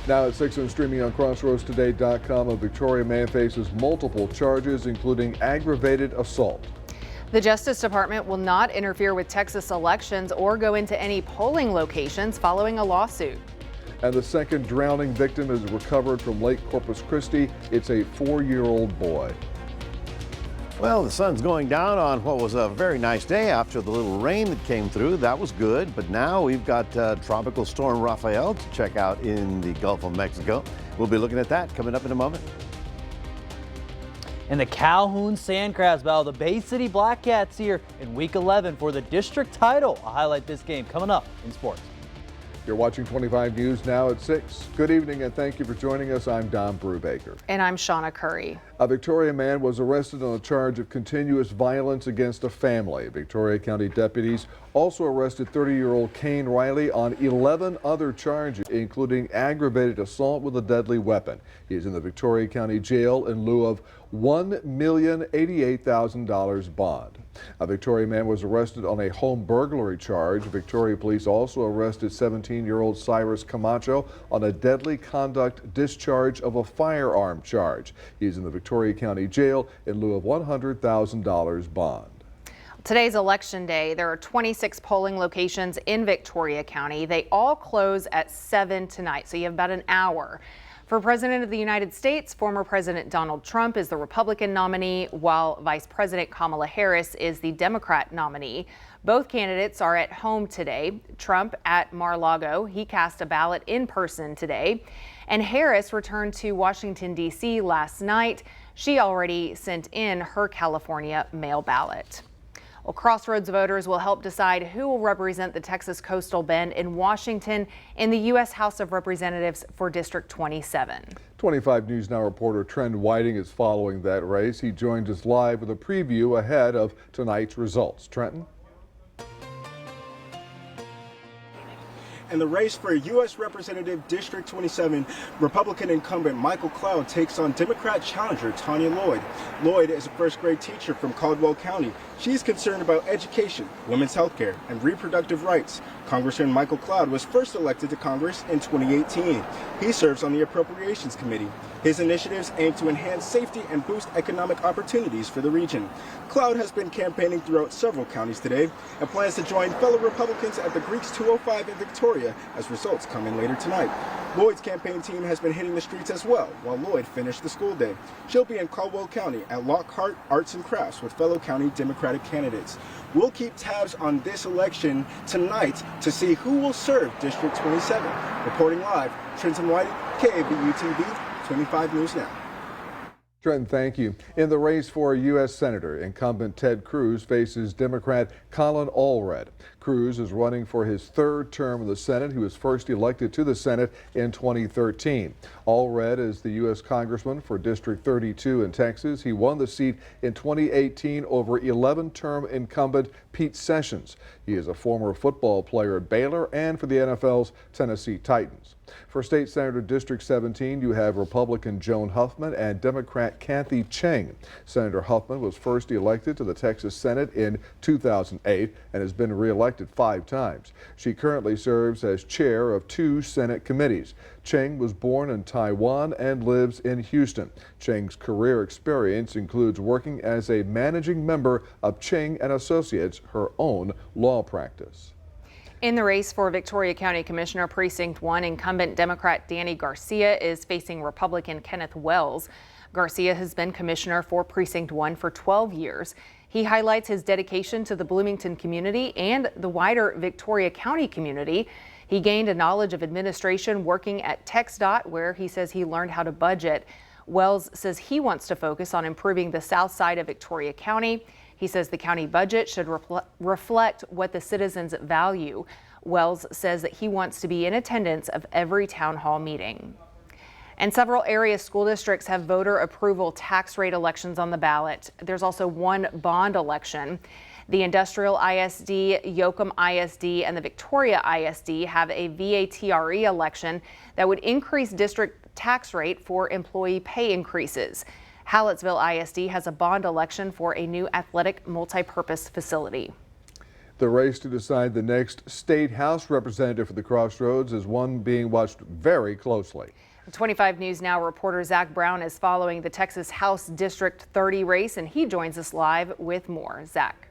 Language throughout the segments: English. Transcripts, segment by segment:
Now at 6 and streaming on crossroadstoday.com, a Victoria man faces multiple charges, including aggravated assault. The Justice Department will not interfere with Texas elections or go into any polling locations following a lawsuit. And the second drowning victim is recovered from Lake Corpus Christi. It's a 4-year-old boy. Well, the sun's going down on what was a very nice day after the little rain that came through. That was good. But now we've got Tropical Storm Rafael to check out in the Gulf of Mexico. We'll be looking at that coming up in a moment. In the Calhoun Sandcrabs Battle, the Bay City Black Cats here in Week 11 for the district title. I'll highlight this game coming up in sports. You're watching 25 News now at 6. Good evening and thank you for joining us. I'm Brubaker. And I'm Shawna Currie. A Victoria man was arrested on a charge of continuous violence against a family. Victoria County deputies also arrested 30-year-old Kane Riley on 11 other charges, including aggravated assault with a deadly weapon. He is in the Victoria County Jail in lieu of $1,088,000 bond. A Victoria man was arrested on a home burglary charge. Victoria police also arrested 17-year-old Cyrus Camacho on a deadly conduct discharge of a firearm charge. He is in the Victoria County Jail in lieu of $100,000 bond. Today's election day. There are 26 polling locations in Victoria County. They all close at 7 tonight, so you have about an hour. For President of the United States, former President Donald Trump is the Republican nominee, while Vice President Kamala Harris is the Democrat nominee. Both candidates are at home today. Trump at Mar-a-Lago. He cast a ballot in person today. And Harris returned to Washington, D.C. last night. She already sent in her California mail ballot. Well, Crossroads voters will help decide who will represent the Texas Coastal Bend in Washington in the U.S. House of Representatives for District 27. 25 News Now reporter Trent Whiting is following that race. He joined us live with a preview ahead of tonight's results. Trenton? In the race for U.S. Representative District 27, Republican incumbent Michael Cloud takes on Democrat challenger Tanya Lloyd. Lloyd is a first-grade teacher from Caldwell County. She's concerned about education, women's health care, and reproductive rights. Congressman Michael Cloud was first elected to Congress in 2018. He serves on the Appropriations Committee. His initiatives aim to enhance safety and boost economic opportunities for the region. Cloud has been campaigning throughout several counties today and plans to join fellow Republicans at the Greeks 205 in Victoria as results come in later tonight. Lloyd's campaign team has been hitting the streets as well, while Lloyd finished the school day. She'll be in Caldwell County at Lockhart Arts and Crafts with fellow county Democratic candidates. We'll keep tabs on this election tonight to see who will serve District 27. Reporting live, Trenton White, KABU-TV, 25 News Now. Trenton, thank you. In the race for U.S. Senator, incumbent Ted Cruz faces Democrat Colin Allred. Cruz is running for his third term in the Senate. He was first elected to the Senate in 2013. Allred is the U.S. Congressman for District 32 in Texas. He won the seat in 2018 over 11-term incumbent Pete Sessions. He is a former football player at Baylor and for the NFL's Tennessee Titans. For State Senator District 17, you have Republican Joan Huffman and Democrat Kathy Cheng. Senator Huffman was first elected to the Texas Senate in 2008 and has been reelected 5 times. She currently serves as chair of 2 Senate committees. Cheng was born in Taiwan and lives in Houston. Cheng's career experience includes working as a managing member of Cheng and Associates, her own law practice. In the race for Victoria County Commissioner Precinct 1, incumbent Democrat Danny Garcia is facing Republican Kenneth Wells. Garcia has been commissioner for Precinct 1 for 12 years. He highlights his dedication to the Bloomington community and the wider Victoria County community. He gained a knowledge of administration working at TxDOT, where he says he learned how to budget. Wells says he wants to focus on improving the south side of Victoria County. He says the county budget should reflect what the citizens value. Wells says that he wants to be in attendance of every town hall meeting. And several area school districts have voter approval tax rate elections on the ballot. There's also one bond election. The Industrial ISD, Yoakum ISD, and the Victoria ISD have a VATRE election that would increase district tax rate for employee pay increases. Hallettsville ISD has a bond election for a new athletic multi-purpose facility. The race to decide the next state House representative for the Crossroads is one being watched very closely. 25 News Now reporter Zach Brown is following the Texas House District 30 race, and he joins us live with more. Zach.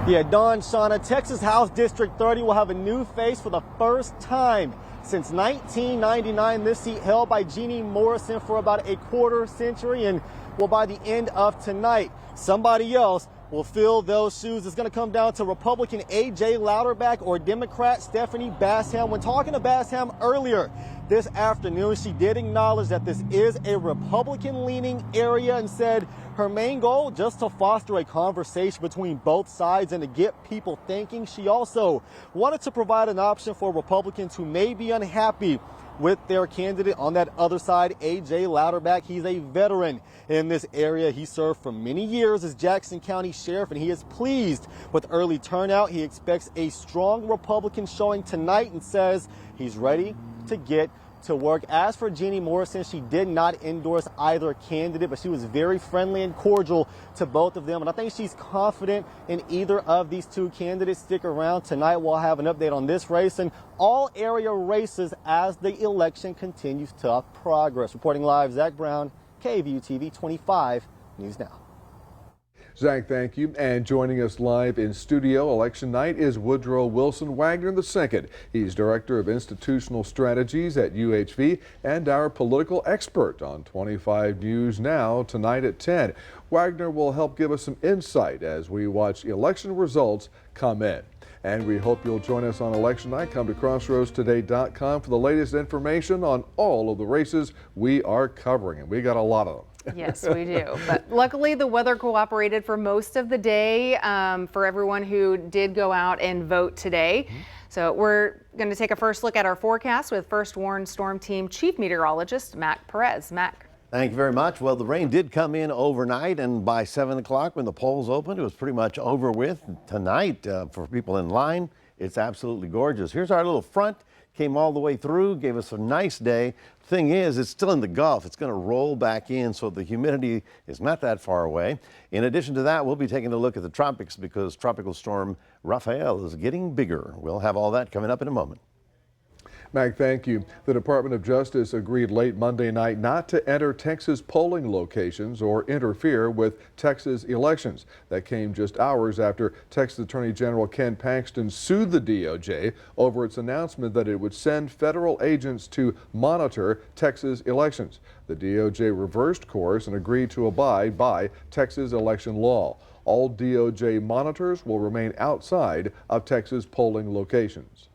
Yeah, Dawn, Shawna, Texas House District 30 will have a new face for the first time since 1999. This seat held by Jeannie Morrison for about a quarter century, and well, by the end of tonight, somebody else will fill those shoes. It's going to come down to Republican A.J. Louderback or Democrat Stephanie Basham. When talking to Basham earlier this afternoon, she did acknowledge that this is a Republican-leaning area and said her main goal just to foster a conversation between both sides and to get people thinking. She also wanted to provide an option for Republicans who may be unhappy with their candidate on that other side, A.J. Louderback. He's a veteran in this area. He served for many years as Jackson County Sheriff, and he is pleased with early turnout. He expects a strong Republican showing tonight and says he's ready to get to work. As for Jeannie Morrison, she did not endorse either candidate, but she was very friendly and cordial to both of them. And I think she's confident in either of these two candidates. Stick around. Tonight we'll have an update on this race and all area races as the election continues to progress. Reporting live, Zach Brown, KVU TV 25 News Now. Zach, thank you. And joining us live in studio election night is Woodrow Wilson Wagner II. He's Director of Institutional Strategies at UHV and our political expert on 25 News Now tonight at 10. Wagner will help give us some insight as we watch election results come in. And we hope you'll join us on election night. Come to crossroadstoday.com for the latest information on all of the races we are covering. And we got a lot of them. Yes, we do. But luckily, the weather cooperated for most of the day for everyone who did go out and vote today. So we're going to take a first look at our forecast with First Warn Storm Team Chief Meteorologist Mac Perez. Mac. Thank you very much. Well, the rain did come in overnight, and by 7 o'clock when the polls opened, it was pretty much over with. Tonight, for people in line, it's absolutely gorgeous. Here's our little front. Came all the way through, gave us a nice day. Thing is, it's still in the Gulf. It's going to roll back in, so the humidity is not that far away. In addition to that, we'll be taking a look at the tropics because Tropical Storm Raphael is getting bigger. We'll have all that coming up in a moment. Mac, thank you. The Department of Justice agreed late Monday night not to enter Texas polling locations or interfere with Texas elections. That came just hours after Texas Attorney General Ken Paxton sued the DOJ over its announcement that it would send federal agents to monitor Texas elections. The DOJ reversed course and agreed to abide by Texas election law. All DOJ monitors will remain outside of Texas polling locations.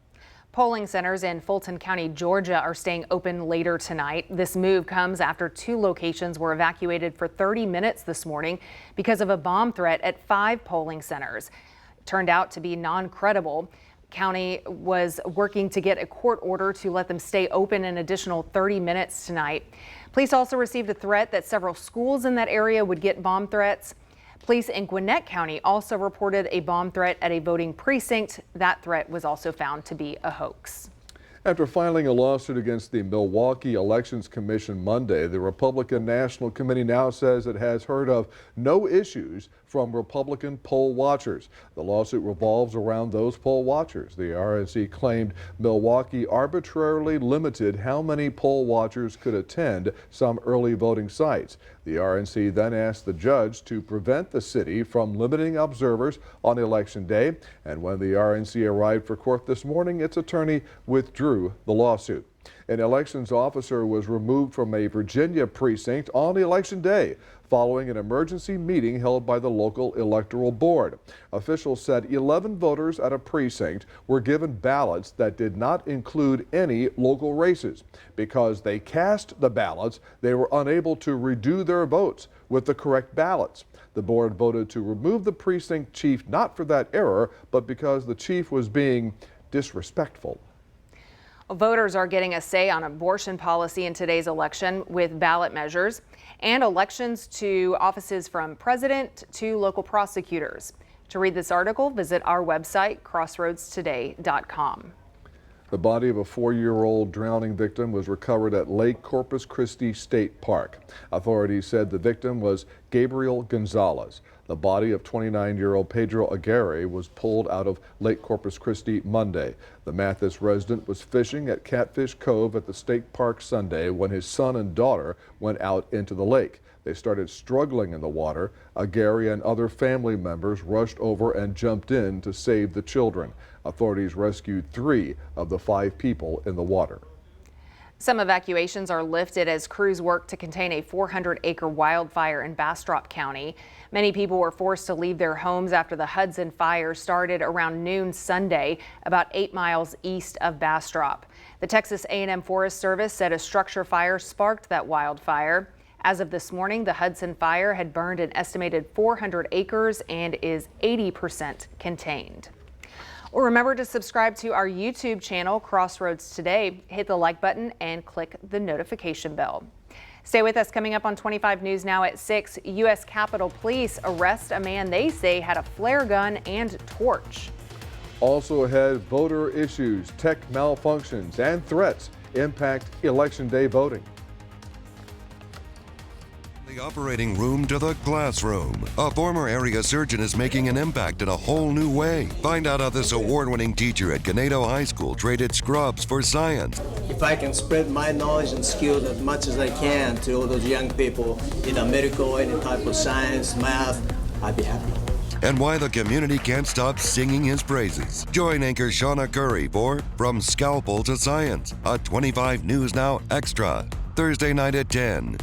Polling centers in Fulton County, Georgia are staying open later tonight. This move comes after 2 locations were evacuated for 30 minutes this morning because of a bomb threat at 5 polling centers. It turned out to be non-credible. County was working to get a court order to let them stay open an additional 30 minutes tonight. Police also received a threat that several schools in that area would get bomb threats. Police in Gwinnett County also reported a bomb threat at a voting precinct. That threat was also found to be a hoax. After filing a lawsuit against the Milwaukee Elections Commission Monday, the Republican National Committee now says it has heard of no issues from Republican poll watchers. The lawsuit revolves around those poll watchers. The RNC claimed Milwaukee arbitrarily limited how many poll watchers could attend some early voting sites. The RNC then asked the judge to prevent the city from limiting observers on Election Day. And when the RNC arrived for court this morning, its attorney withdrew the lawsuit. An elections officer was removed from a Virginia precinct on Election Day following an emergency meeting held by the local electoral board. Officials said 11 voters at a precinct were given ballots that did not include any local races. Because they cast the ballots, they were unable to redo their votes with the correct ballots. The board voted to remove the precinct chief not for that error, but because the chief was being disrespectful. Voters are getting a say on abortion policy in today's election with ballot measures and elections to offices from president to local prosecutors. To read this article, visit our website, crossroadstoday.com. The body of a 4-year-old drowning victim was recovered at Lake Corpus Christi State Park. Authorities said the victim was Gabriel Gonzalez. The body of 29-year-old Pedro Aguirre was pulled out of Lake Corpus Christi Monday. The Mathis resident was fishing at Catfish Cove at the state park Sunday when his son and daughter went out into the lake. They started struggling in the water. Aguirre and other family members rushed over and jumped in to save the children. Authorities rescued 3 of the 5 people in the water. Some evacuations are lifted as crews work to contain a 400-acre wildfire in Bastrop County. Many people were forced to leave their homes after the Hudson fire started around noon Sunday, about 8 miles east of Bastrop. The Texas A&M Forest Service said a structure fire sparked that wildfire. As of this morning, the Hudson fire had burned an estimated 400 acres and is 80% contained. Well, remember to subscribe to our YouTube channel, Crossroads Today. Hit the like button and click the notification bell. Stay with us. Coming up on 25 News Now at 6, U.S. Capitol Police arrest a man they say had a flare gun and torch. Also ahead, voter issues, tech malfunctions, and threats impact Election Day voting. The operating room to the classroom. A former area surgeon is making an impact in a whole new way. Find out how this award-winning teacher at Ganado High School traded scrubs for science. If I can spread my knowledge and skills as much as I can to all those young people in medical, any type of science, math, I'd be happy. And why the community can't stop singing his praises. Join anchor Shawna Currie for From Scalpel to Science, a 25 News Now Extra, Thursday night at 10.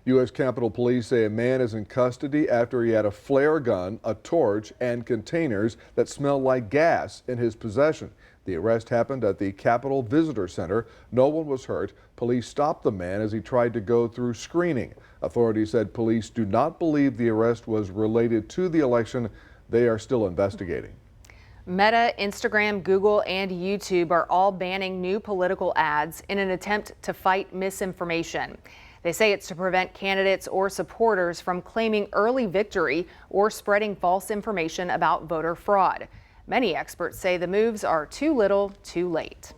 U.S. Capitol Police say a man is in custody after he had a flare gun, a torch, and containers that smell like gas in his possession. The arrest happened at the Capitol Visitor Center. No one was hurt. Police stopped the man as he tried to go through screening. Authorities said police do not believe the arrest was related to the election. They are still investigating. Meta, Instagram, Google, and YouTube are all banning new political ads in an attempt to fight misinformation. They say it's to prevent candidates or supporters from claiming early victory or spreading false information about voter fraud. Many experts say the moves are too little, too late.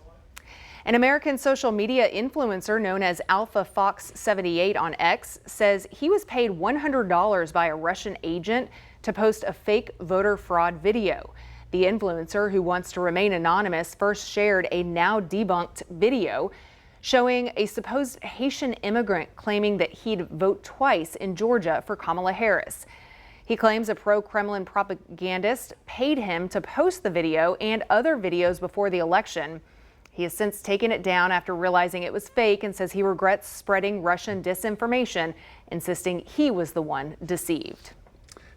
An American social media influencer known as Alpha Fox 78 on X says he was paid $100 by a Russian agent to post a fake voter fraud video. The influencer, who wants to remain anonymous, first shared a now debunked video showing a supposed Haitian immigrant claiming that he'd vote twice in Georgia for Kamala Harris. He claims a pro-Kremlin propagandist paid him to post the video and other videos before the election. He has since taken it down after realizing it was fake and says he regrets spreading Russian disinformation, insisting he was the one deceived.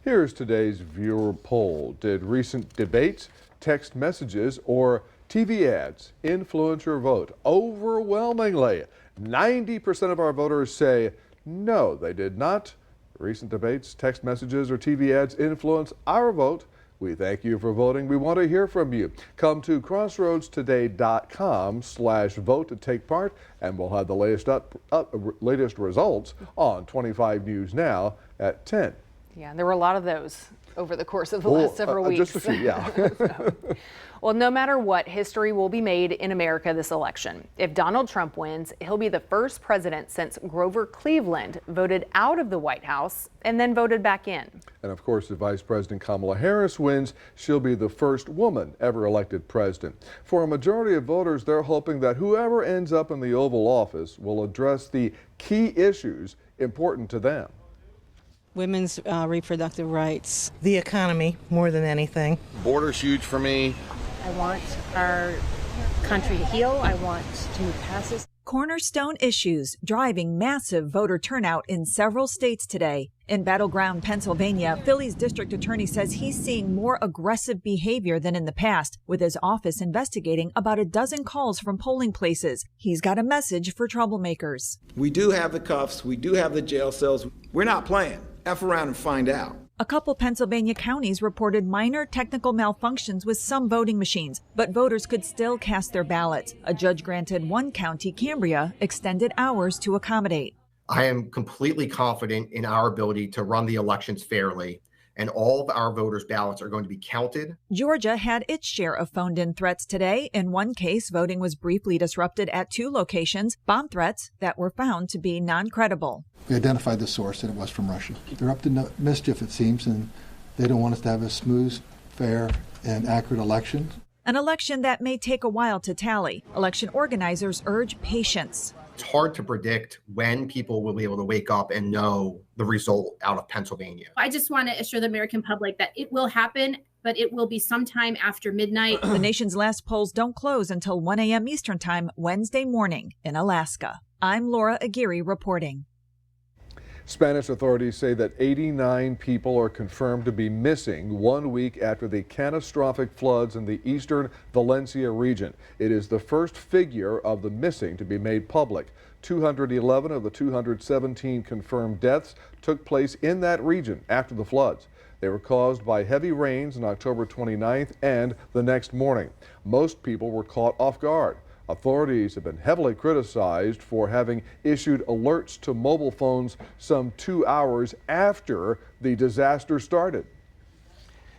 Here's today's viewer poll. Did recent debates, text messages, or TV ads influence your vote? Overwhelmingly, 90% of our voters say no, they did not. Recent debates, text messages, or TV ads influence our vote. We thank you for voting. We want to hear from you. Come to crossroadstoday.com/vote to take part, and we'll have the latest results on 25 News Now at 10. Yeah, there were a lot of those. over the course of the last several weeks. Just a few, yeah. Well, no matter what, history will be made in America this election. If Donald Trump wins, he'll be the first president since Grover Cleveland voted out of the White House and then voted back in. And of course, if Vice President Kamala Harris wins, she'll be the first woman ever elected president. For a majority of voters, they're hoping that whoever ends up in the Oval Office will address the key issues important to them. Women's reproductive rights. The economy, more than anything. Border's huge for me. I want our country to heal. I want to move past this. Cornerstone issues driving massive voter turnout in several states today. In battleground Pennsylvania, Philly's district attorney says he's seeing more aggressive behavior than in the past, with his office investigating about a dozen calls from polling places. He's got a message for troublemakers. We do have the cuffs. We do have the jail cells. We're not playing. F around and find out. A couple Pennsylvania counties reported minor technical malfunctions with some voting machines, but voters could still cast their ballots. A judge granted one county, Cambria, extended hours to accommodate. I am completely confident in our ability to run the elections fairly, and all of our voters' ballots are going to be counted. Georgia had its share of phoned-in threats today. In one case, voting was briefly disrupted at 2 locations, bomb threats that were found to be non-credible. We identified the source, and it was from Russia. They're up to no mischief, it seems, and they don't want us to have a smooth, fair, and accurate election. An election that may take a while to tally. Election organizers urge patience. It's hard to predict when people will be able to wake up and know the result out of Pennsylvania. I just want to assure the American public that it will happen, but it will be sometime after midnight. The nation's last polls don't close until 1 a.m. Eastern Time Wednesday morning in Alaska. I'm Laura Aguirre reporting. Spanish authorities say that 89 people are confirmed to be missing 1 week after the catastrophic floods in the eastern Valencia region. It is the first figure of the missing to be made public. 211 of the 217 confirmed deaths took place in that region after the floods. They were caused by heavy rains on October 29th and the next morning. Most people were caught off guard. Authorities have been heavily criticized for having issued alerts to mobile phones some 2 hours after the disaster started.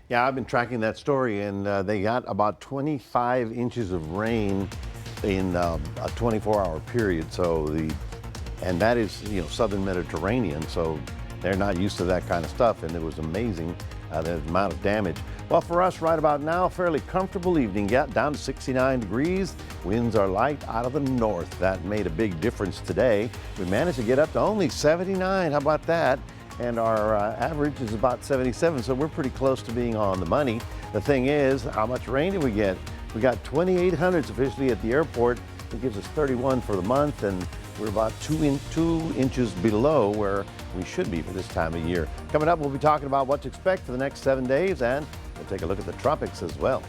Yeah, I've been tracking that story, and they got about 25 inches of rain in a 24-hour period. And that is, southern Mediterranean, so they're not used to that kind of stuff, and it was amazing the amount of damage. Well, for us right about now, fairly comfortable evening. Yeah, down to 69 degrees. Winds are light out of the north. That made a big difference today. We managed to get up to only 79. How about that? And our average is about 77, so we're pretty close to being on the money. The thing is, how much rain did we get? We got 2,800 officially at the airport. It gives us 31 for the month, and we're about 2 inches below where we should be for this time of year. Coming up, we'll be talking about what to expect for the next 7 days, and we'll take a look at the tropics as well.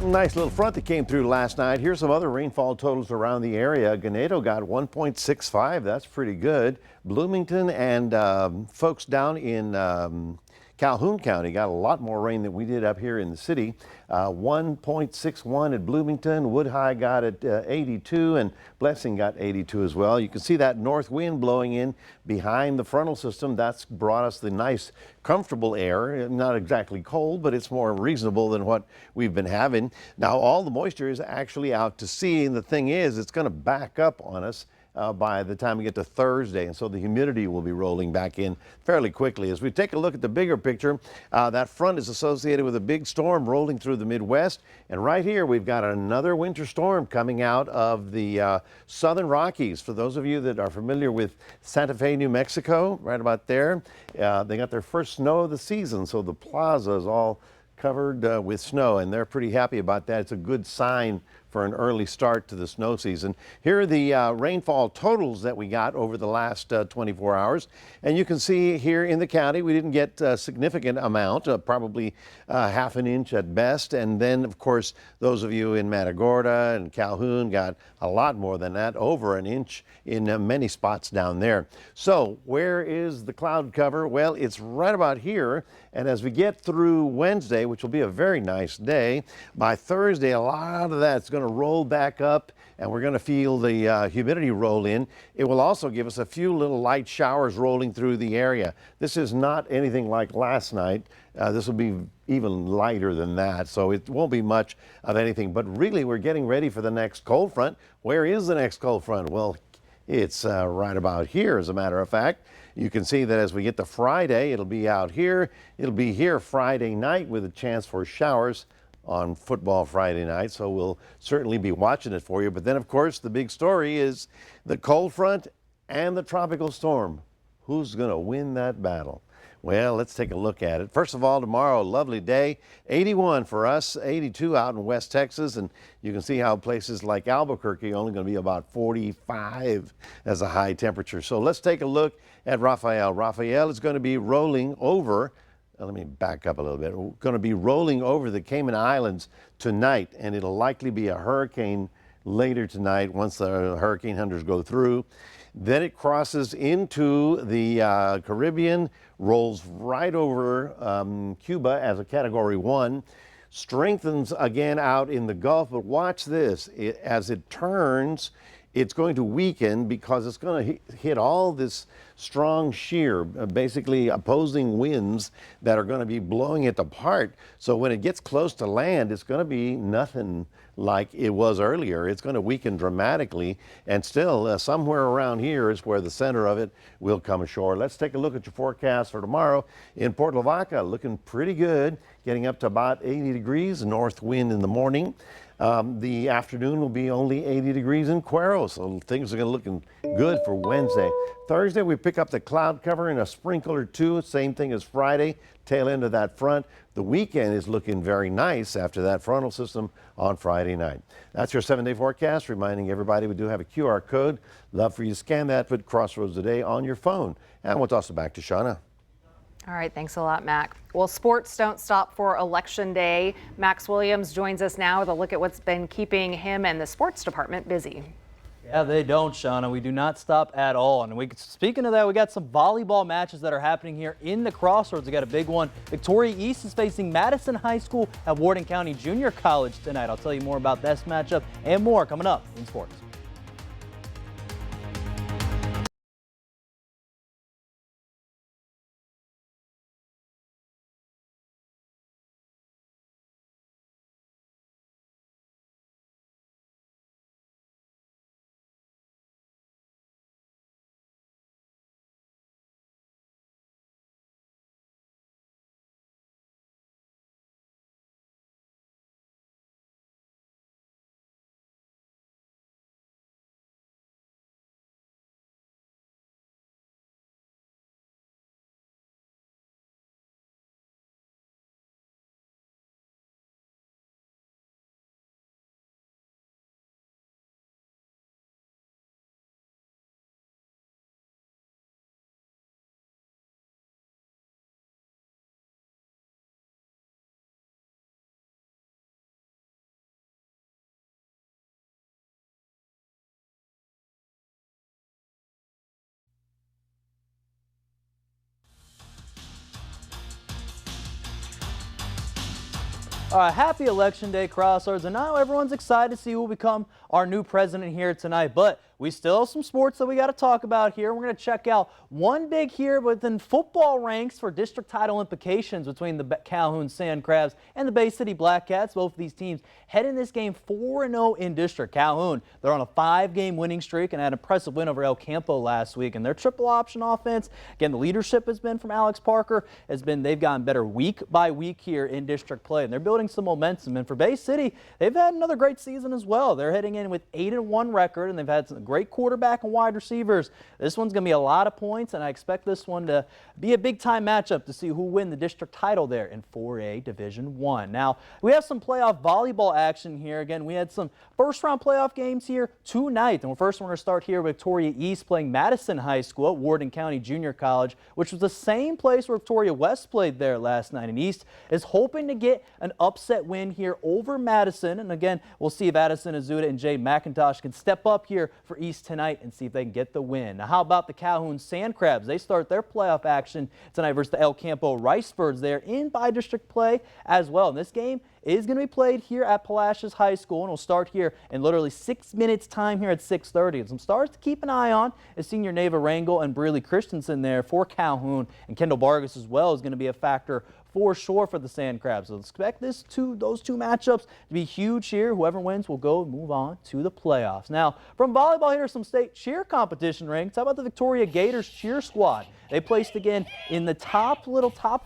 Nice little front that came through last night. Here's some other rainfall totals around the area. Ganado got 1.65. That's pretty good. Bloomington and folks down in Calhoun County got a lot more rain than we did up here in the city. 1.61 at Bloomington. Woodhigh got at 82, and Blessing got 82 as well. You can see that north wind blowing in behind the frontal system. That's brought us the nice, comfortable air. Not exactly cold, but it's more reasonable than what we've been having. Now, all the moisture is actually out to sea, and the thing is, it's going to back up on us by the time we get to Thursday, and so the humidity will be rolling back in fairly quickly. As we take a look at the bigger picture, that front is associated with a big storm rolling through the Midwest, and right here we've got another winter storm coming out of the southern Rockies. For those of you that are familiar with Santa Fe, New Mexico, right about there, they got their first snow of the season, so the plaza is all covered with snow, and they're pretty happy about that. It's a good sign for an early start to the snow season. Here are the rainfall totals that we got over the last 24 hours. And you can see here in the county, we didn't get a significant amount, probably half an inch at best. And then, of course, those of you in Matagorda and Calhoun got a lot more than that, over an inch in many spots down there. So where is the cloud cover? Well, it's right about here. And as we get through Wednesday, which will be a very nice day, by Thursday, a lot of that's going to roll back up, and we're going to feel the humidity roll in. It will also give us a few little light showers rolling through the area. This is not anything like last night. This will be even lighter than that, so it won't be much of anything. But really, we're getting ready for the next cold front. Where is the next cold front? Well, it's right about here, as a matter of fact. You can see that as we get to Friday, it'll be out here. It'll be here Friday night with a chance for showers on football Friday night, so we'll certainly be watching it for you. But then, of course, the big story is the cold front and the tropical storm. Who's going to win that battle? Well, let's take a look at it. First of all, tomorrow, lovely day, 81 for us, 82 out in West Texas, and you can see how places like Albuquerque are only going to be about 45 as a high temperature. So let's take a look at Rafael. Rafael is going to be rolling over. Let me back up a little bit. We're going to be rolling over the Cayman Islands tonight, and it'll likely be a hurricane later tonight once the hurricane hunters go through. Then it crosses into the Caribbean, rolls right over Cuba as a Category 1, strengthens again out in the Gulf. But watch this. As it turns, it's going to weaken because it's going to hit all this strong shear, basically opposing winds that are going to be blowing it apart. So when it gets close to land, it's going to be nothing like it was earlier. It's going to weaken dramatically, and still somewhere around here is where the center of it will come ashore. Let's take a look at your forecast for tomorrow. In Port Lavaca, looking pretty good, getting up to about 80 degrees, north wind in the morning. The afternoon will be only 80 degrees in Cuero, so things are going to looking good for Wednesday. Thursday, we pick up the cloud cover and a sprinkle or two, same thing as Friday, tail end of that front. The weekend is looking very nice after that frontal system on Friday night. That's your 7-day forecast, reminding everybody we do have a QR code. Love for you to scan that, put Crossroads Today on your phone. And we'll toss it back to Shawna. All right, thanks a lot, Mac. Well, sports don't stop for Election Day. Max Williams joins us now with a look at what's been keeping him and the sports department busy. Yeah, they don't, Shawna. We do not stop at all. And speaking of that, we got some volleyball matches that are happening here in the Crossroads. We got a big one. Victoria East is facing Madison High School at Warden County Junior College tonight. I'll tell you more about this matchup and more coming up in sports. All right, happy Election Day, Crossroads, and now everyone's excited to see who will become our new president here tonight. But we still have some sports that we got to talk about here. We're going to check out one big here within football ranks for district title implications between the Calhoun Sand Crabs and the Bay City Black Cats. Both of these teams head in this game 4-0 in district. Calhoun, they're on a 5-game winning streak and had an impressive win over El Campo last week. And their triple option offense, again, the leadership has been from Alex Parker, they've gotten better week by week here in district play, and they're building some momentum. And for Bay City, they've had another great season as well. They're heading in with 8-1 record, and they've had some great quarterback and wide receivers. This one's going to be a lot of points, and I expect this one to be a big-time matchup to see who win the district title there in 4A Division I. Now, we have some playoff volleyball action here. Again, we had some first-round playoff games here tonight, and first we're going to start here with Victoria East playing Madison High School at Warden County Junior College, which was the same place where Victoria West played there last night. And East is hoping to get an upset win here over Madison. And again, we'll see if Addison Azuda and Jay McIntosh can step up here for East tonight and see if they can get the win. Now, how about the Calhoun Sand Crabs? They start their playoff action tonight versus the El Campo Ricebirds there in bi-district play as well. And this game is going to be played here at Palacios High School, and will start here in literally 6 minutes time here at 6:30. And some stars to keep an eye on is senior Neva Rangel and Breely Christensen there for Calhoun, and Kendall Vargas as well is going to be a factor for sure for the Sand Crabs. So expect those two matchups to be huge here. Whoever wins will go and move on to the playoffs. Now, from volleyball, here are some state cheer competition ranks. How about the Victoria Gators cheer squad? They placed again in the top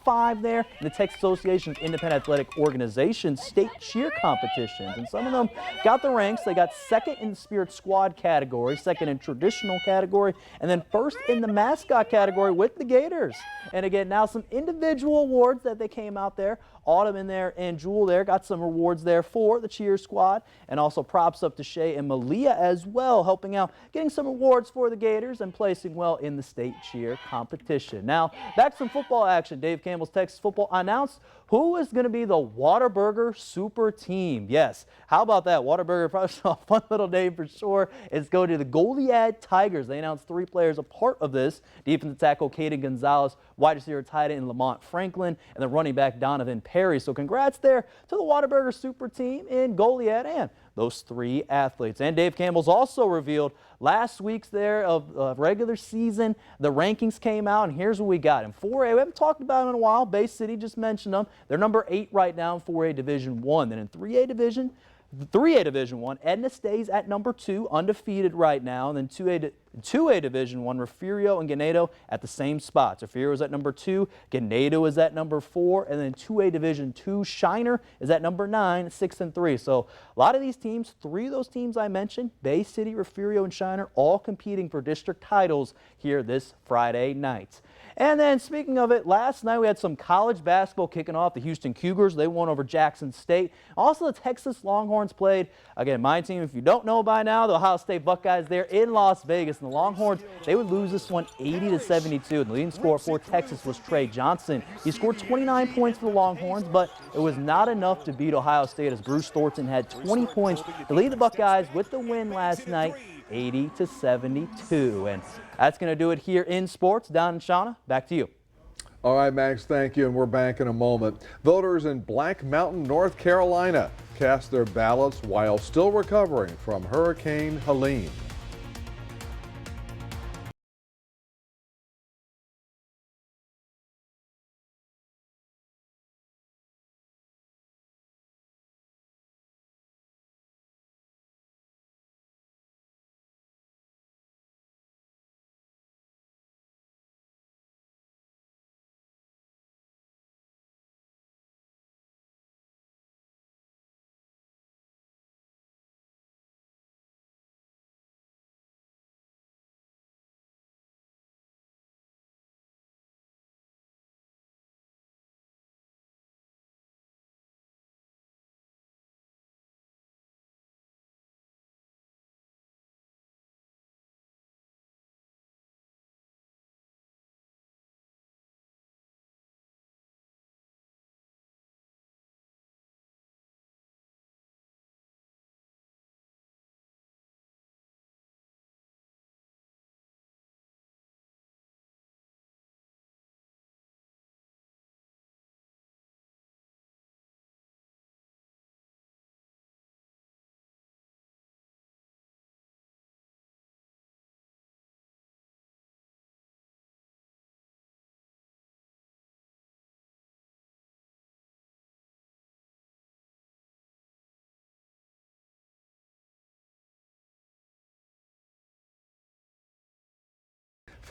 5 there in the Texas Association of Independent Athletic Organizations state cheer competitions. And some of them got the ranks. They got second in the Spirit Squad category, second in traditional category, and then first in the mascot category with the Gators. And again, now some individual awards that they came out there. Autumn in there and Jewel there got some rewards there for the cheer squad, and also props up to Shay and Malia as well, helping out, getting some awards for the Gators and placing well in the state cheer competition. Now, back to some football action. Dave Campbell's Texas Football announced who is going to be the Whataburger Super Team. Yes, how about that? Whataburger, probably a fun little name for sure. It's going to the Goliad Tigers. They announced 3 players a part of this. Defensive tackle Caden Gonzalez, wide receiver tight end Lamont Franklin, and the running back Donovan Perry. So congrats there to the Whataburger Super Team in Goliad and those 3 athletes. And Dave Campbell's also revealed last week's there of regular season. The rankings came out, and here's what we got. In 4A, we haven't talked about them in a while. Bay City just mentioned them. They're number 8 right now in 4A Division I. Then in 3A Division I, Edna stays at number 2, undefeated right now. And then 2A Division I, Refugio and Ganado at the same spots. Refugio is at number 2, Ganado is at number 4, and then 2A Division II, Shiner is at number 9, 6 and 3. So a lot of these teams, 3 of those teams I mentioned, Bay City, Refugio, and Shiner, all competing for district titles here this Friday night. And then speaking of it, last night we had some college basketball kicking off. The Houston Cougars, they won over Jackson State. Also the Texas Longhorns played, again, my team, if you don't know by now, the Ohio State Buckeyes there in Las Vegas. And the Longhorns, they would lose this one 80-72. And the leading scorer for Texas was Trey Johnson. He scored 29 points for the Longhorns, but it was not enough to beat Ohio State, as Bruce Thornton had 20 points to lead the Buckeyes with the win last night, 80-72. And that's going to do it here in sports. Don and Shawna, back to you. All right, Max, thank you, and we're back in a moment. Voters in Black Mountain, North Carolina cast their ballots while still recovering from Hurricane Helene.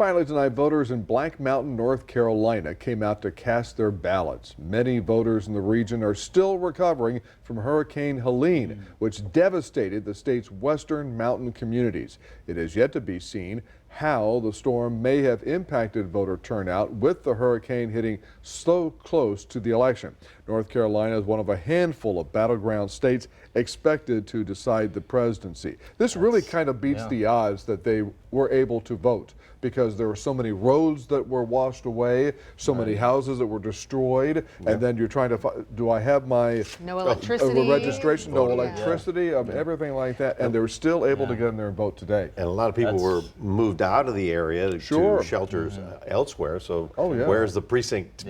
Finally tonight, voters in Black Mountain, North Carolina came out to cast their ballots. Many voters in the region are still recovering from Hurricane Helene, which devastated the state's western mountain communities. It is yet to be seen how the storm may have impacted voter turnout, with the hurricane hitting so close to the election. North Carolina is one of a handful of battleground states expected to decide the presidency. This really kind of beats the odds that they were able to vote, because there were so many roads that were washed away, so many houses that were destroyed, and then you're trying to do I have my no electricity, registration, no electricity, everything like that, and they were still able to get in there and vote today. And a lot of people were moved out of the area to shelters elsewhere. So where's the precinct?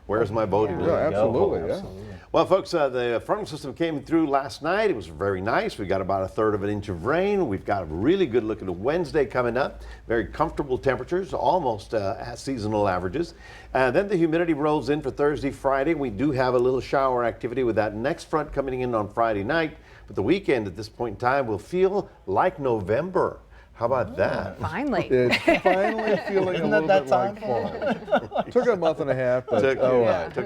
Where's my voting? Absolutely. Well, folks, the frontal system came through last night. It was very nice. We got about 1/3 of an inch of rain. We've got a really good look at Wednesday coming up. Very comfortable temperatures, almost at seasonal averages. Then the humidity rolls in for Thursday, Friday. We do have a little shower activity with that next front coming in on Friday night. But the weekend at this point in time will feel like November. How about that? Finally. It's finally feeling a little bit like fall. Took a month and a half, but took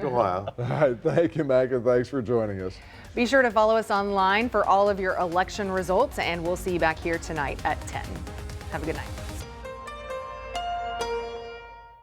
a while. All right, thank you, Mac, and thanks for joining us. Be sure to follow us online for all of your election results, and we'll see you back here tonight at 10. Have a good night.